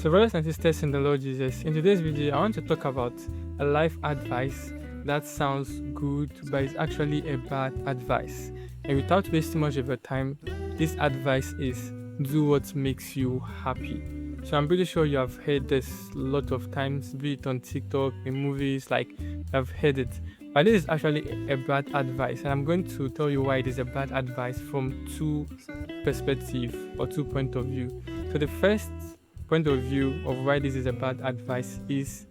So, brothers and sisters in the Lord Jesus, in today's video, I want to talk about a life advice that sounds good, but is actually a bad advice. And without wasting much of your time, this advice is do what makes you happy. So, I'm pretty sure you have heard this a lot of times, be it on TikTok, in movies, like I've heard it. But this is actually a bad advice, and I'm going to tell you why it is a bad advice from two perspectives or two point of view. So, the first point of view of why this is a bad advice is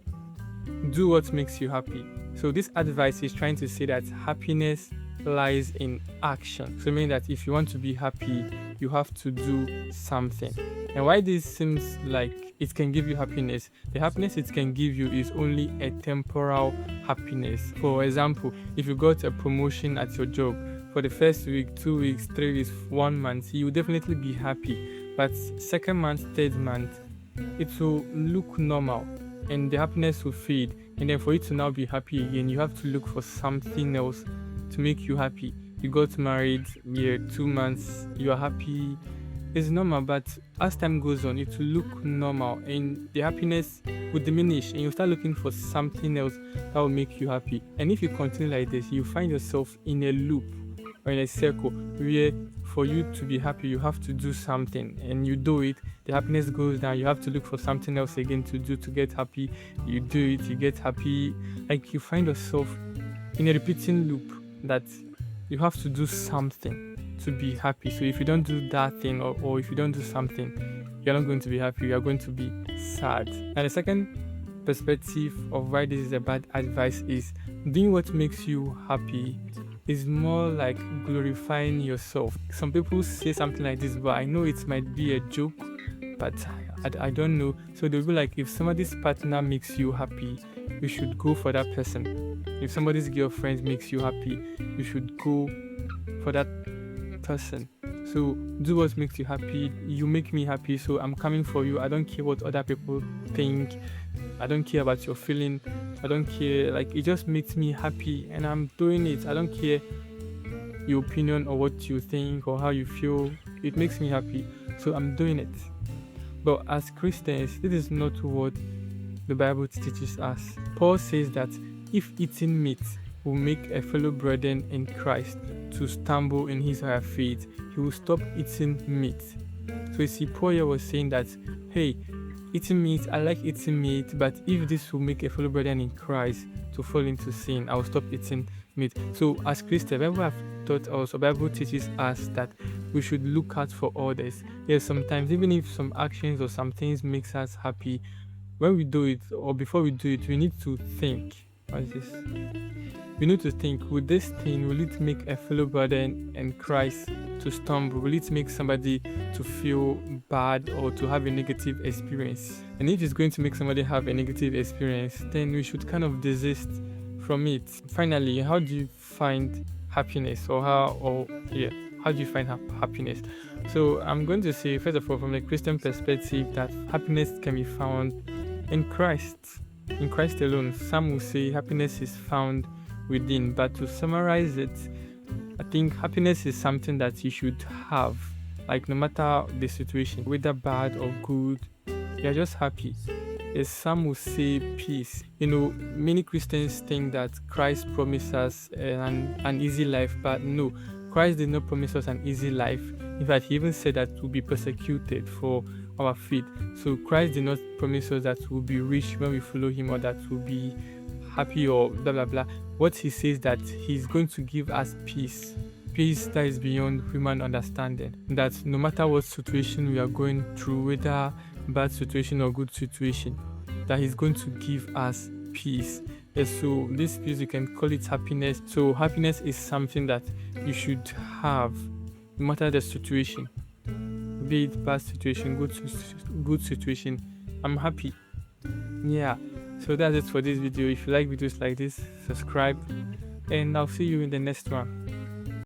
do what makes you happy. So this advice is trying to say that happiness lies in action. So meaning that if you want to be happy, you have to do something. And why this seems like it can give you happiness, the happiness it can give you is only a temporal happiness. For example, if you got a promotion at your job for the first week, 2 weeks, 3 weeks, 1 month, you will definitely be happy. But second month, third month, it will look normal and the happiness will fade. And then for you to now be happy again, you have to look for something else to make you happy. You got married, 2 months, you are happy. It's normal, but as time goes on, it will look normal and the happiness will diminish and you start looking for something else that will make you happy. And if you continue like this, you find yourself in a loop or in a circle where for you to be happy, you have to do something and you do it, the happiness goes down, you have to look for something else again to do to get happy. You do it, you get happy. Like you find yourself in a repeating loop that you have to do something to be happy. So if you don't do that thing or if you don't do something, you're not going to be happy, you're going to be sad. And the second perspective of why this is a bad advice is doing what makes you happy is more like glorifying yourself. Some people say something like this, but I know it might be a joke, but I don't know. So they'll be like, if somebody's partner makes you happy, you should go for that person. If somebody's girlfriend makes you happy, you should go for that person. So do what makes you happy. You make me happy, so I'm coming for you. I don't care what other people think. I don't care about your feeling. I don't care. Like it just makes me happy and I'm doing it. I don't care your opinion or what you think or how you feel. It makes me happy, so I'm doing it. But as Christians, this is not what the Bible teaches us. Paul says that if eating meat will make a fellow brother in Christ to stumble in his or her faith, he will stop eating meat. So you see, Paul here was saying that, hey, eating meat, I like eating meat, but if this will make a fellow brother in Christ to fall into sin, I will stop eating meat. So as Christians, Bible have taught us, or Bible teaches us that we should look out for others. Yes, sometimes even if some actions or some things makes us happy, when we do it or before we do it, we need to think. What is this? We need to think, will this thing, will it make a fellow brother in Christ to stumble? Will it make somebody to feel bad or to have a negative experience? And if it's going to make somebody have a negative experience, then we should kind of desist from it. Finally, how do you find happiness how do you find happiness? So I'm going to say, first of all, from a Christian perspective, that happiness can be found in Christ alone. Some will say happiness is found within, but to summarize it, I think happiness is something that you should have, like no matter the situation, whether bad or good, you're just happy. As some will say peace. Many Christians think that Christ promised us an easy life, but no, Christ did not promise us an easy life. In fact, he even said that we'll be persecuted for our faith. So Christ did not promise us that we'll be rich when we follow him or that we'll be happy or blah blah blah. What he says that he's going to give us peace that is beyond human understanding, that no matter what situation we are going through, whether bad situation or good situation, that he's going to give us peace. And so this peace, you can call it happiness. So happiness is something that you should have no matter the situation, be it bad situation, good situation. I'm happy. Yeah, so that's it for this video. If you like videos like this, subscribe and I'll see you in the next one.